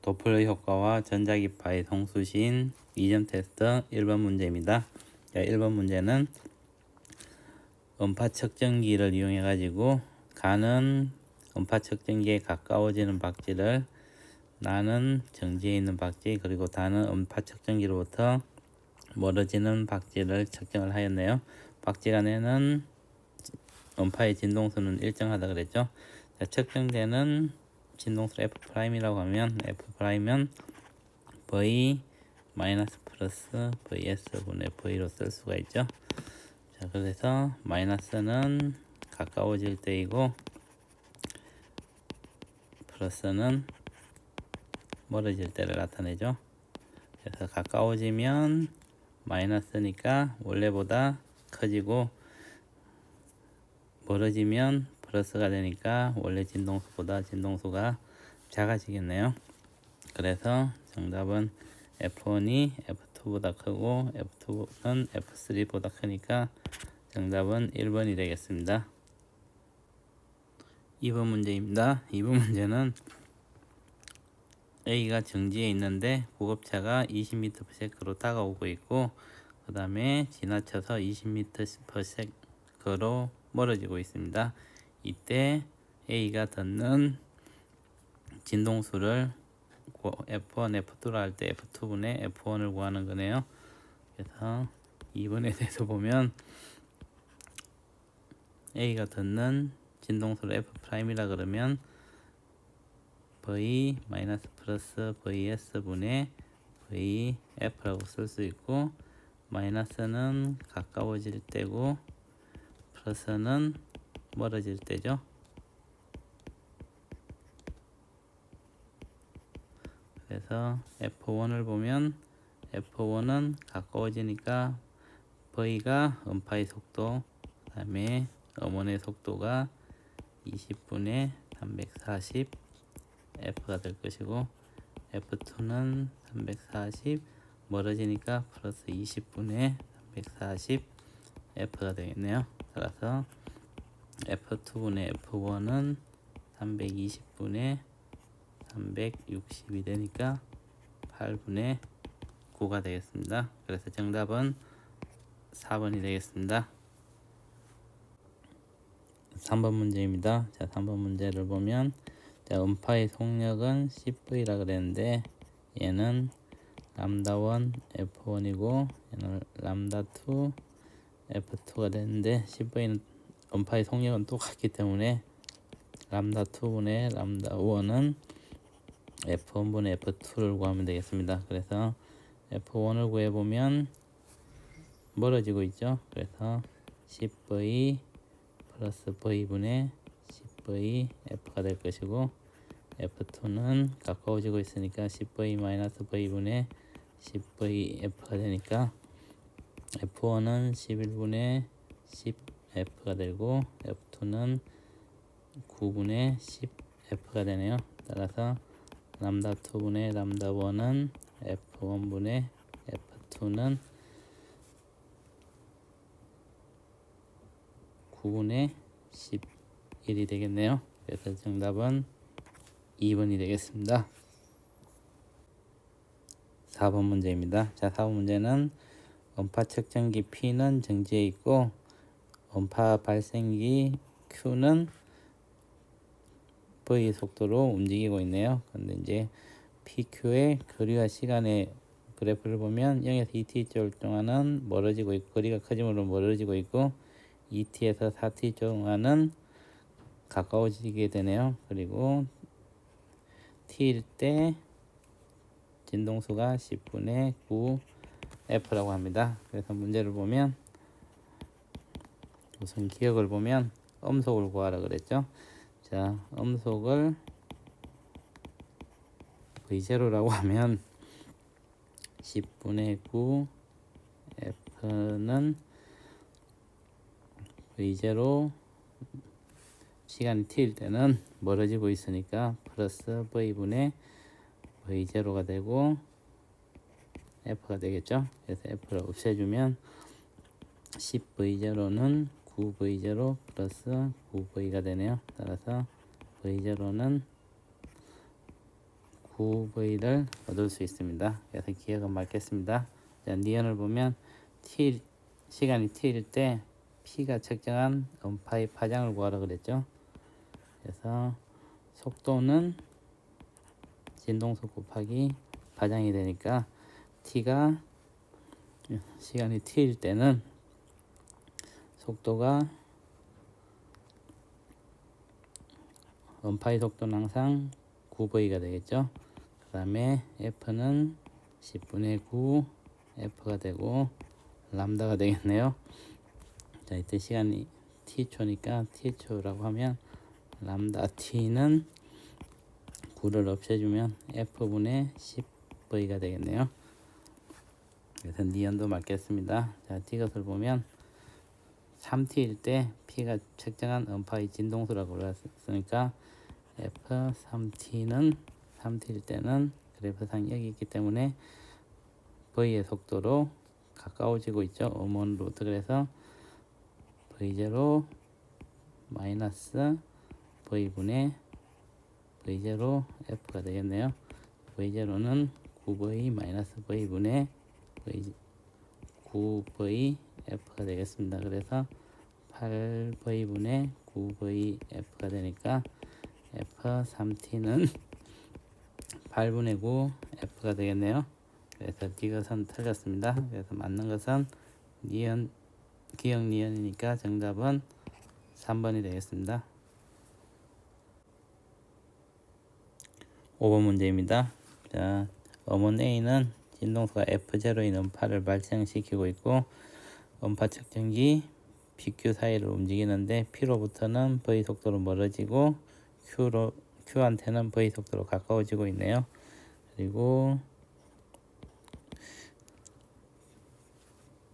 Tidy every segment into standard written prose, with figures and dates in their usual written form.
도플러 효과와 전자기파의 동수시인 2점 테스트 1번 문제입니다. 1번 문제는 음파 측정기를 이용해 가지고 가는 음파 측정기에 가까워지는 박지를 나는 정지에 있는 박지 그리고 다는 음파 측정기로부터 멀어지는 박지를 측정을 하였네요. 박지 간에는 음파의 진동수는 일정하다 그랬죠. 자, 측정되는 진동수 F'이라고 하면 F'은 V 마이너스 플러스 VS 분의 V로 쓸 수가 있죠. 자, 그래서 마이너스는 가까워질 때이고 플러스는 멀어질 때를 나타내죠. 그래서 가까워지면 마이너스니까 원래보다 커지고 멀어지면 플러스가 되니까 원래 진동수보다 진동수가 작아지겠네요. 그래서 정답은 F1이 F2보다 크고 F2는 F3보다 크니까 정답은 1번이 되겠습니다. 2번 문제입니다. 2번 문제는 A가 정지에 있는데 구급차가 20m/s로 다가오고 있고 그 다음에 지나쳐서 20m/s로 멀어지고 있습니다. 이때 A가 듣는 진동수를 F1, F2로 할 때 F2분의 F1을 구하는 거네요. 그래서 2번에 대해서 보면 A가 듣는 진동수를 F'이라 그러면 V 마이너스 플러스 VS 분의 VF라고 쓸 수 있고 마이너스는 가까워질 때고 플러스는 멀어질 때죠. 그래서 F1을 보면 F1은 가까워지니까 V가 음파의 속도 그 다음에 음원의 속도가 20분의 340 F가 될 것이고 F2는 340 멀어지니까 플러스 20분의 340 F가 되겠네요. 따라서 F2분의 F1은 320분의 360이 되니까 8분의 9가 되겠습니다. 그래서 정답은 4번이 되겠습니다. 3번 문제입니다. 자, 3번 문제를 보면 자, 음파의 속력은 10V라 그랬는데 얘는 람다1 F1이고 얘는 람다2 F2가 되는데 10V는 음파의 속력은 똑같기 때문에 람다2분의 람다1은 F1분의 F2를 구하면 되겠습니다. 그래서 F1을 구해보면 멀어지고 있죠. 그래서 10V 플러스 V분의 10V F가 될 것이고 F2는 가까워지고 있으니까 10V 마이너스 V분의 10V F가 되니까 F1은 11분의 10 F가 되고 F2는 9분의 10 F가 되네요. 따라서 람다2분의 람다1은 F1분의 F2는 9분의 11이 되겠네요. 그래서 정답은 2번이 되겠습니다. 4번 문제입니다. 자, 4번 문제는 음파 측정기 P는 정지해 있고 음파 발생기 Q는 V 속도로 움직이고 있네요. 근데 이제 PQ의 거리와 시간의 그래프를 보면 0에서 2t 쪽 동안은 멀어지고 있고 거리가 커지므로 멀어지고 있고 2t에서 4t 동안은 가까워지게 되네요. 그리고 t일 때 진동수가 10분의 9 F라고 합니다. 그래서 문제를 보면 우선 기억을 보면 음속을 구하라 그랬죠. 자, 음속을 V0라고 하면 10분의 9 F는 V0 시간이 t일 때는 멀어지고 있으니까 플러스 V분의 V0가 되고 F가 되겠죠. 그래서 F를 없애주면 10V0는 9V0 플러스 9V가 되네요. 따라서 V0는 9V를 얻을 수 있습니다. 그래서 기억은 맞겠습니다. 자, 니은을 보면 시간이 t일 때 p가 측정한 음파의 파장을 구하라 그랬죠. 그래서 속도는 진동속 곱하기 파장이 되니까 t가 시간이 t일 때는 속도가 음파의 속도는 항상 9V가 되겠죠. 그 다음에 F는 10분의 9 F가 되고 람다가 되겠네요. 자, 이때 시간이 T초니까 T초라고 하면 람다 T는 9를 없애주면 F분의 10V가 되겠네요. 그래서 니은도 맞겠습니다. 자, T것을 보면 3T일 때 P가 측정한 음파의 진동수라고 그랬으니까 F3T는 3T일 때는 그래프상 여기 있기 때문에 V의 속도로 가까워지고 있죠. 음원 루트. 그래서 V0 마이너스 V분의 V0 F가 되겠네요. V0는 9V 마이너스 V분의 9V F가 되겠습니다. 그래서 8V분의 9V F가 되니까 F3T는 8분의 9 F가 되겠네요. 그래서 D것은 틀렸습니다. 그래서 맞는 것은 기억 니은이니까 정답은 3번이 되겠습니다. 5번 문제입니다. 자, 음원 A는 진동수가 F0인 음파를 발생시키고 있고 음파 측정기 PQ 사이를 움직이는데 P로부터는 V 속도로 멀어지고 Q한테는 V 속도로 가까워지고 있네요. 그리고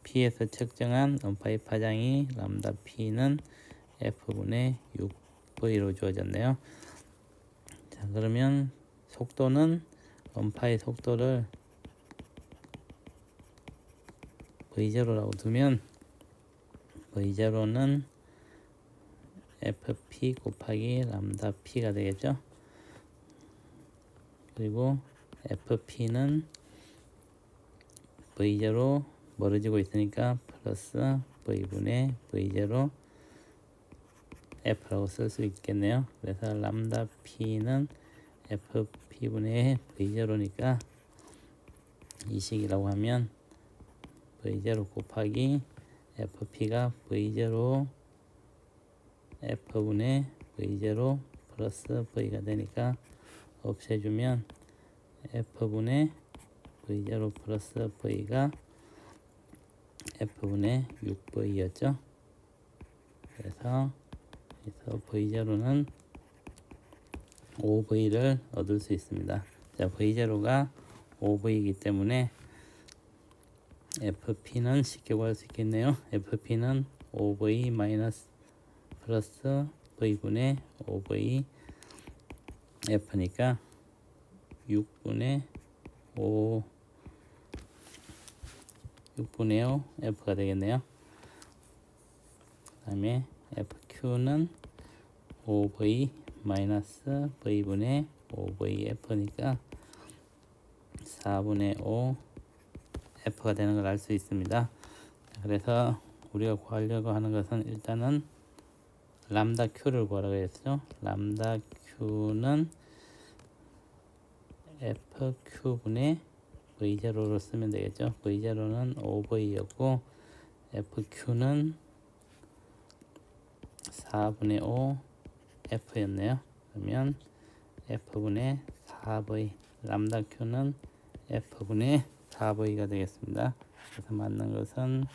P에서 측정한 음파의 파장이 람다 P는 F분의 6V로 주어졌네요. 자, 그러면 속도는 음파의 속도를 V0라고 두면 V0는 FP 곱하기 람다 P가 되겠죠. 그리고 FP는 V0 멀어지고 있으니까 플러스 V분의 V0 F라고 쓸 수 있겠네요. 그래서 람다 P는 FP분의 V0니까 이 식이라고 하면 V0 곱하기 FP가 V0 F분의 V0 플러스 V가 되니까 없애주면 F분의 V0 플러스 V가 F분의 6V였죠. 그래서 V0는 5V를 얻을 수 있습니다. 자, V0가 5V이기 때문에 FP는 쉽게 구할 수 있겠네요. FP는 5V 마이너스 플러스 V분의 5V F니까 6분의 5 F가 되겠네요. 그 다음에 FQ는 5V 마이너스 V분의 5V F니까 4분의 5 F가 되는 걸 알 수 있습니다. 그래서 우리가 구하려고 하는 것은 일단은 람다 Q를 구하라고 했죠. 람다 Q는 FQ분의 V0로 쓰면 되겠죠. V0는 5V였고 FQ는 4분의 5 F였네요. 그러면 F분의 4V 람다 Q는 F분의 4V가 되겠습니다. 그래서 맞는 것은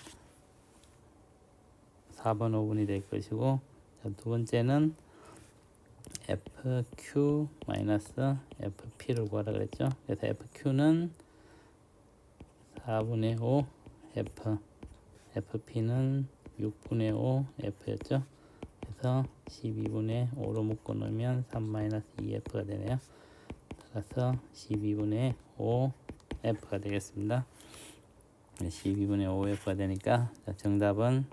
4번 5분이 될 것이고, 자, 두 번째는 FQ 마이너스 FP를 구하라 그랬죠. 그래서 FQ는 4분의 5 F, FP는 6분의 5 F였죠. 그래서 12분의 5로 묶어 놓으면 3-2F가 되네요. 따라서 12분의 5 F가 되겠습니다. 12분의 5F가 되니까 정답은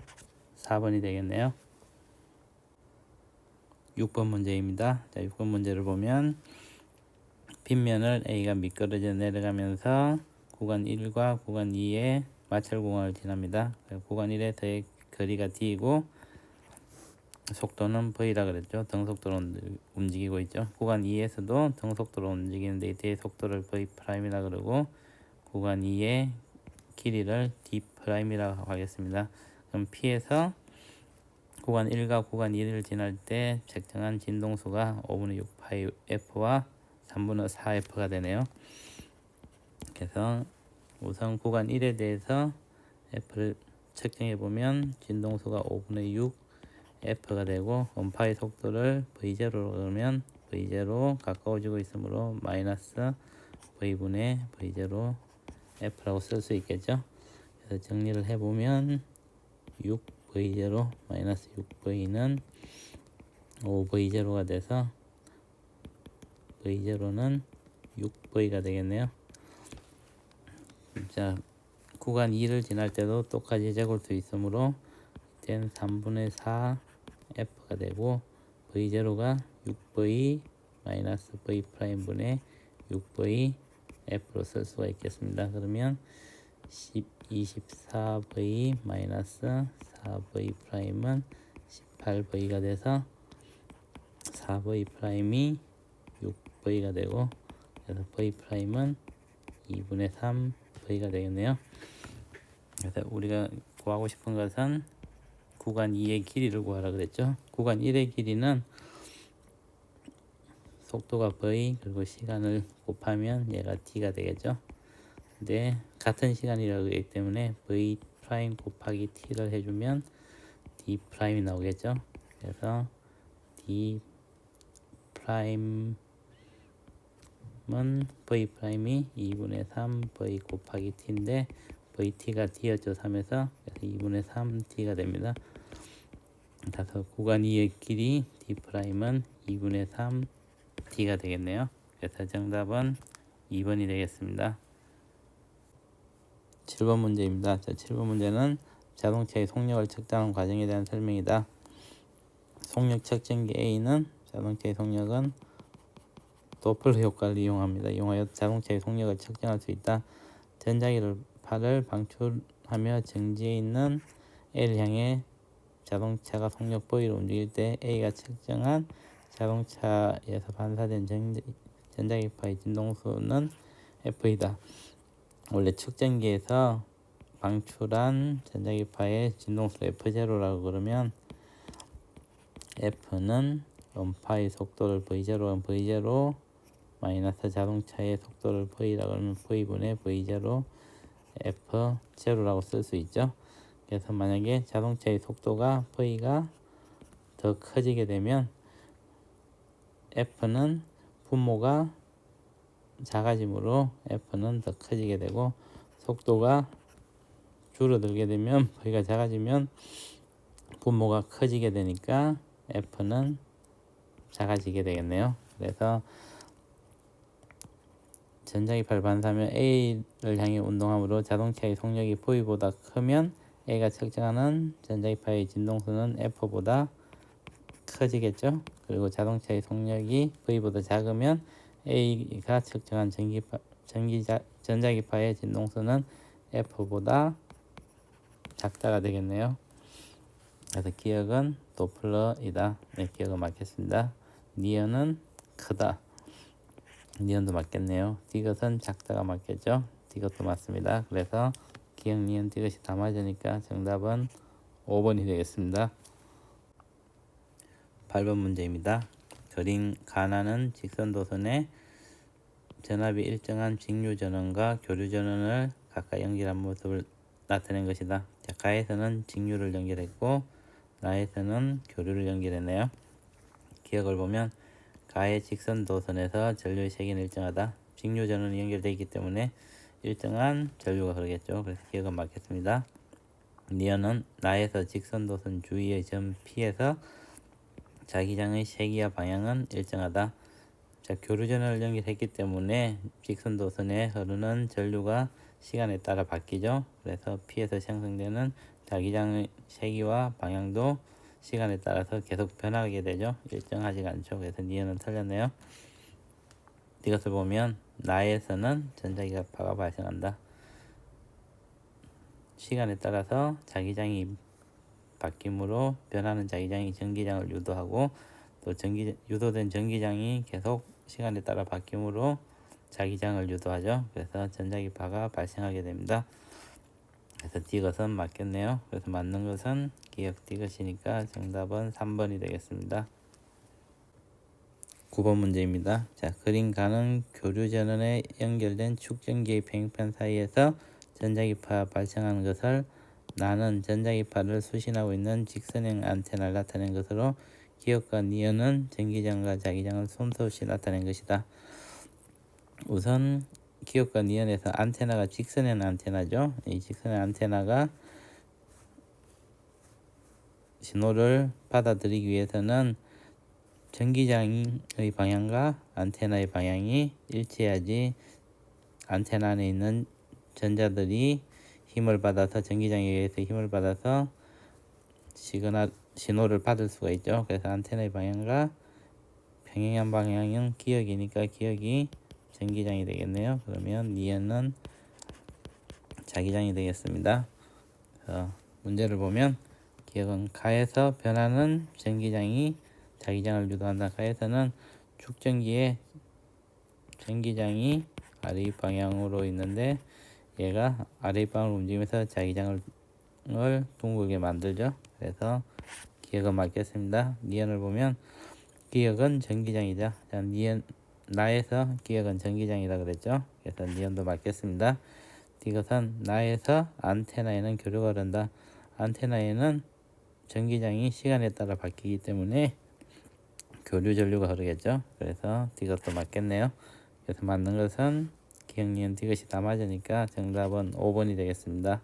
4번이 되겠네요. 6번 문제입니다. 자, 6번 문제를 보면 빗면을 A가 미끄러져 내려가면서 구간 1과 구간 2의 마찰공항을 지납니다. 구간 1에서의 거리가 D이고 속도는 V라 그랬죠. 등속도로 움직이고 있죠. 구간 2에서도 등속도로 움직이는데 이때의 속도를 V'이라 그러고 구간 2의 길이를 D'이라고 하겠습니다. 그럼 P에서 구간 1과 구간 2를 지날 때 측정한 진동수가 5분의 6 파이 F와 3분의 4 F가 되네요. 그래서 우선 구간 1에 대해서 F를 측정해 보면 진동수가 5분의 6 F가 되고 원파의 속도를 V0로 그러면 V0 가까워지고 있으므로 마이너스 V분의 V0 F라고 쓸 수 있겠죠. 그래서 정리를 해보면 6V0 마이너스 6V는 5V0가 돼서 V0는 6V가 되겠네요. 자, 구간 2를 지날 때도 똑같이 적을 수 있으므로 이때는 3분의 4 F가 되고 V0가 6V 마이너스 V 프라임 분의 6V F로 쓸 수가 있겠습니다. 그러면 24V 마이너스 4V 프라임은 18V가 돼서 4V 프라임이 6V가 되고 그래서 V 프라임은 2분의 3V가 되겠네요. 그래서 우리가 구하고 싶은 것은 구간 2의 길이를 구하라 그랬죠. 구간 1의 길이는 속도가 V 그리고 시간을 곱하면 얘가 T가 되겠죠. 근데 같은 시간이라고 하기 때문에 V 프라임 곱하기 T를 해주면 D 프라임이 나오겠죠. 그래서 D 프라임은 V 프라임이 2분의 3 V 곱하기 T인데 VT가 D였죠. 3에서 그래서 2분의 3T가 됩니다. 그래서 구간 2의 길이 D 프라임은 2분의 3T가 되겠네요. 그래서 정답은 2번이 되겠습니다. 7번 문제입니다. 자, 7번 문제는 자동차의 속력을 측정하는 과정에 대한 설명이다. 속력 측정기 A는 자동차의 속력은 도플러 효과를 이용하여 자동차의 속력을 측정할 수 있다. 전자기파를 방출하며 정지해 있는 A를 향해 자동차가 속력 V로 움직일 때 A가 측정한 자동차에서 반사된 전자기파의 진동수는 F이다. 원래 측정기에서 방출한 전자기파의 진동수를 F0라고 그러면 F는 원파의 속도를 V0는 V0 마이너스 자동차의 속도를 V라고 하면 V분의 V0 F0라고 쓸 수 있죠. 그래서 만약에 자동차의 속도가 V가 더 커지게 되면 F는 분모가 작아지므로 F는 더 커지게 되고 속도가 줄어들게 되면 V가 작아지면 분모가 커지게 되니까 F는 작아지게 되겠네요. 그래서 전자기파를 반사하면 A를 향해 운동하므로 자동차의 속력이 V보다 크면 A가 측정하는 전자기파의 진동수는 F보다 커지겠죠. 그리고 자동차의 속력이 V보다 작으면 A가 측정한 전자기파의 진동수는 F보다 작다가 되겠네요. 그래서 기억은 도플러이다. 네, 기억은 맞겠습니다. 니은은 크다. 니은도 맞겠네요. 디귿은 작다가 맞겠죠. 디귿도 맞습니다. 그래서 기억, 니은, 디귿이 다 맞으니까 정답은 5번이 되겠습니다. 8번 문제입니다. 그린 가나는 직선도선에 전압이 일정한 직류전원과 교류전원을 각각 연결한 모습을 나타낸 것이다. 자, 가에서는 직류를 연결했고 나에서는 교류를 연결했네요. 기억을 보면 가의 직선도선에서 전류의 세기는 일정하다. 직류전원이 연결되어 있기 때문에 일정한 전류가 흐르겠죠. 그래서 기억은 맞겠습니다. 니은은 나에서 직선도선 주위의 점 P에서 자기장의 세기와 방향은 일정하다. 자, 교류전원을 연결했기 때문에 직선도선에 흐르는 전류가 시간에 따라 바뀌죠. 그래서 P에서 생성되는 자기장의 세기와 방향도 시간에 따라서 계속 변하게 되죠. 일정하지가 않죠. 그래서 니은은 틀렸네요. 이것을 보면 나에서는 전자기파가 발생한다. 시간에 따라서 자기장이 바뀜으로 변하는 자기장이 전기장을 유도하고 또 유도된 전기장이 계속 시간에 따라 바뀜으로 자기장을 유도하죠. 그래서 전자기파가 발생하게 됩니다. 그래서 이것은 맞겠네요. 그래서 맞는 것은 기억 이것이니까 정답은 3번이 되겠습니다. 9번 문제입니다. 자, 그림 가는 교류 전원에 연결된 축전기의 평행판 사이에서 전자기파 발생하는 것을 나는 전자기파를 수신하고 있는 직선형 안테나를 나타낸 것으로 기억과 니은은 전기장과 자기장을 손수 없이 나타낸 것이다. 우선 기억과 니은에서 안테나가 직선형 안테나죠. 이 직선형 안테나가 신호를 받아들이기 위해서는 전기장의 방향과 안테나의 방향이 일치해야지 안테나 안에 있는 전자들이 힘을 받아서 전기장에 의해서 힘을 받아서 신호를 받을 수가 있죠. 그래서 안테나의 방향과 평행한 방향은 기역이니까 기역이 전기장이 되겠네요. 그러면 니은은 자기장이 되겠습니다. 문제를 보면 기역은 가에서 변하는 전기장이 자기장을 유도한다. 가에서는 축전기의 전기장이 아래 방향으로 있는데 얘가 아래 방향으로 움직이면서 자기장을 둥글게 만들죠. 그래서 기역은 맞겠습니다. 니은을 보면 기역은 전기장이다. 자, 니은 나에서 기역은 전기장이다 그랬죠. 그래서 니은도 맞겠습니다. 이것은 나에서 안테나에는 교류가 흐른다. 안테나에는 전기장이 시간에 따라 바뀌기 때문에 교류 전류가 흐르겠죠. 그래서 이것도 맞겠네요. 그래서 맞는 것은 기억, 니은, 이것이 다 맞으니까 정답은 5번이 되겠습니다.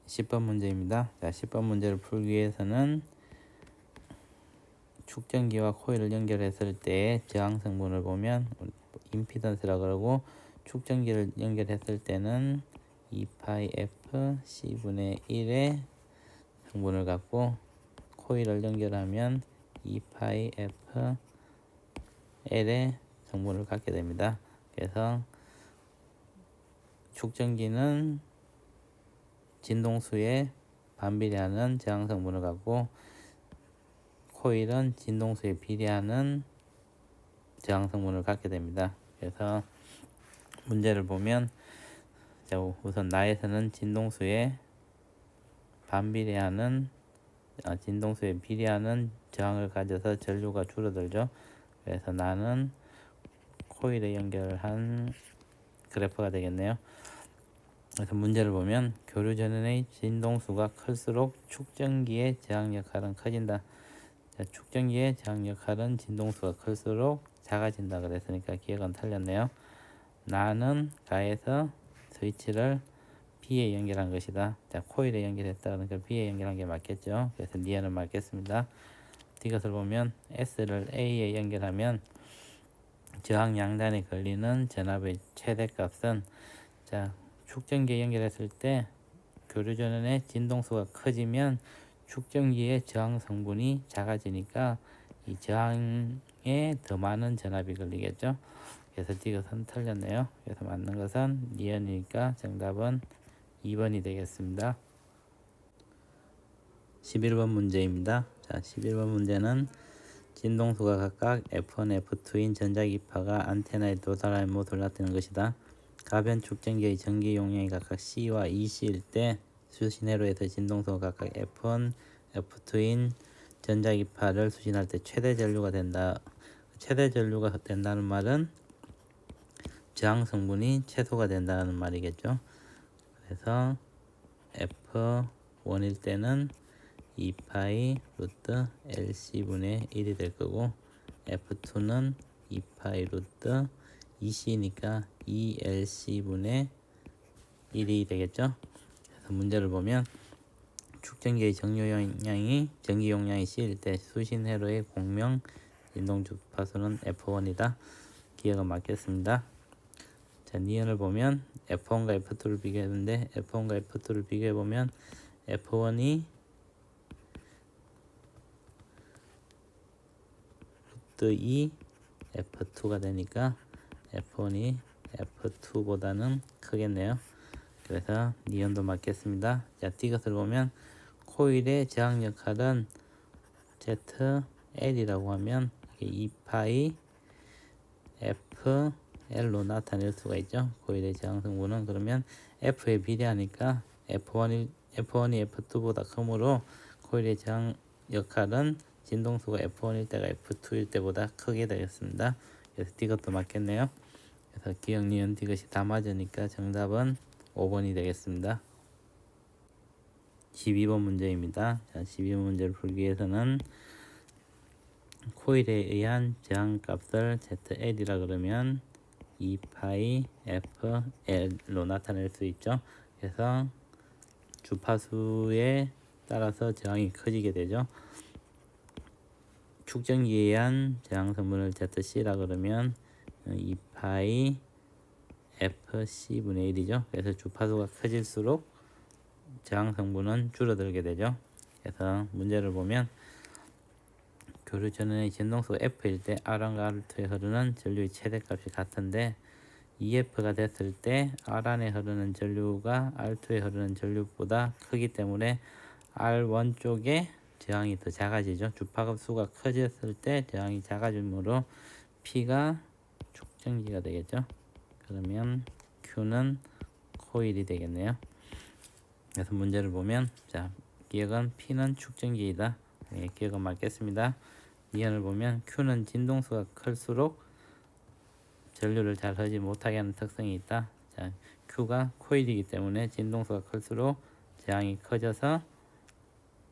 10번 문제입니다. 자, 10번 문제를 풀기 위해서는 축전기와 코일을 연결했을 때의 저항 성분을 보면 임피던스라고 그러고 축전기를 연결했을 때는 2파이 F C분의 1의 성분을 갖고 코일을 연결하면 2파이 F L의 성분을 갖게 됩니다. 그래서 축전기는 진동수에 반비례하는 저항 성분을 갖고 코일은 진동수에 비례하는 저항 성분을 갖게 됩니다. 그래서 문제를 보면 우선 나에서는 진동수에 비례하는 저항을 가져서 전류가 줄어들죠. 그래서 나는 코일에 연결한 그래프가 되겠네요. 그래서 문제를 보면 교류 전원의 진동수가 클수록 축전기의 저항 역할은 커진다. 자, 축전기의 저항 역할은 진동수가 클수록 작아진다 그랬으니까 기억은 틀렸네요. 나는 가에서 스위치를 B에 연결한 것이다. 자, 코일에 연결했다 그러니까 B에 연결한 게 맞겠죠. 그래서 니은은 맞겠습니다. 이것을 보면 S를 A에 연결하면 저항 양단에 걸리는 전압의 최대값은 자, 축전기에 연결했을 때 교류 전원의 진동수가 커지면 축전기의 저항 성분이 작아지니까 이 저항에 더 많은 전압이 걸리겠죠. 그래서 이것은 틀렸네요. 그래서 맞는 것은 니은이니까 정답은 2번이 되겠습니다. 11번 문제입니다. 자, 11번 문제는 진동수가 각각 F1, F2인 전자기파가 안테나에 도달하는 모습을 나타내는 것이다. 가변 축전기의 전기 용량이 각각 C와 EC일 때 수신 회로에서 진동수가 각각 F1, F2인 전자기파를 수신할 때 최대 전류가 된다. 최대 전류가 된다는 말은 저항 성분이 최소가 된다는 말이겠죠. 그래서 F1일 때는 2파이 루트 LC분의 1이 될 거고 F2는 2파이 루트 EC니까 2LC분의 1이 되겠죠. 그래서 문제를 보면 축전기의 전기 용량이 C일 때 수신 회로의 공명 진동 주파수는 F1이다. 기억은 맞겠습니다. 자, 니은을 보면 F1과 F2를 비교했는데 F1과 F2를 비교해 보면 F1이 루트 2 F2가 되니까 F1이 F2보다는 크겠네요. 그래서 니온도 맞겠습니다. 자, 이것을 보면 코일의 저항 역할은 ZL이라고 하면 2파이 FL로 나타낼 수가 있죠. 코일의 저항 성분은 그러면 F에 비례하니까 F1이 F2보다 크므로 코일의 저항 역할은 진동수가 F1일 때가 F2일 때보다 크게 되겠습니다. 그래서 이것도 맞겠네요. 그래서 기억, 니은, 이것이 다 맞으니까 정답은 5번이 되겠습니다. 12번 문제입니다. 자, 12번 문제를 풀기 위해서는 코일에 의한 저항값을 ZL이라 그러면 2파이 FL로 나타낼 수 있죠. 그래서 주파수에 따라서 저항이 커지게 되죠. 축전기에 의한 저항 성분을 ZC라 그러면 2파이 FC분의 1이죠. 그래서 주파수가 커질수록 저항 성분은 줄어들게 되죠. 그래서 문제를 보면 교류 전원의 진동수가 F일 때 R1과 R2에 흐르는 전류의 최대값이 같은데 EF가 됐을 때 R1에 흐르는 전류가 R2에 흐르는 전류보다 크기 때문에 R1 쪽에 저항이 더 작아지죠. 주파수가 커졌을 때 저항이 작아지므로 P가 축전기가 되겠죠. 그러면 Q는 코일이 되겠네요. 그래서 문제를 보면 자, 기억은 P는 축전기이다. 네, 기억은 맞겠습니다. 니은을 보면 Q는 진동수가 클수록 전류를 잘 흐르지 못하게 하는 특성이 있다. 자, Q가 코일이기 때문에 진동수가 클수록 저항이 커져서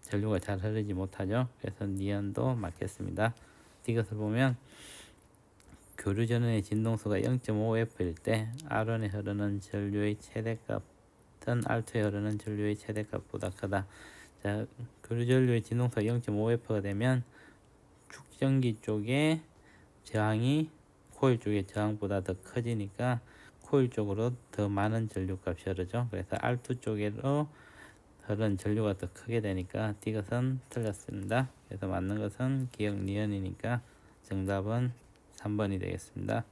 전류가 잘 흐르지 못하죠. 그래서 니은도 맞겠습니다. 이것을 보면 교류 전원의 진동수가 0.5F일 때 R1에 흐르는 전류의 최대값은 R2에 흐르는 전류의 최대값보다 크다. 자, 교류 전류의 진동수가 0.5F가 되면 축전기 쪽에 저항이 코일 쪽의 저항보다 더 커지니까 코일 쪽으로 더 많은 전류값이 흐르죠. 그래서 R2 쪽으로 흐르는 전류가 더 크게 되니까 이것은 틀렸습니다. 그래서 맞는 것은 기억 니은이니까 정답은 3번이 되겠습니다.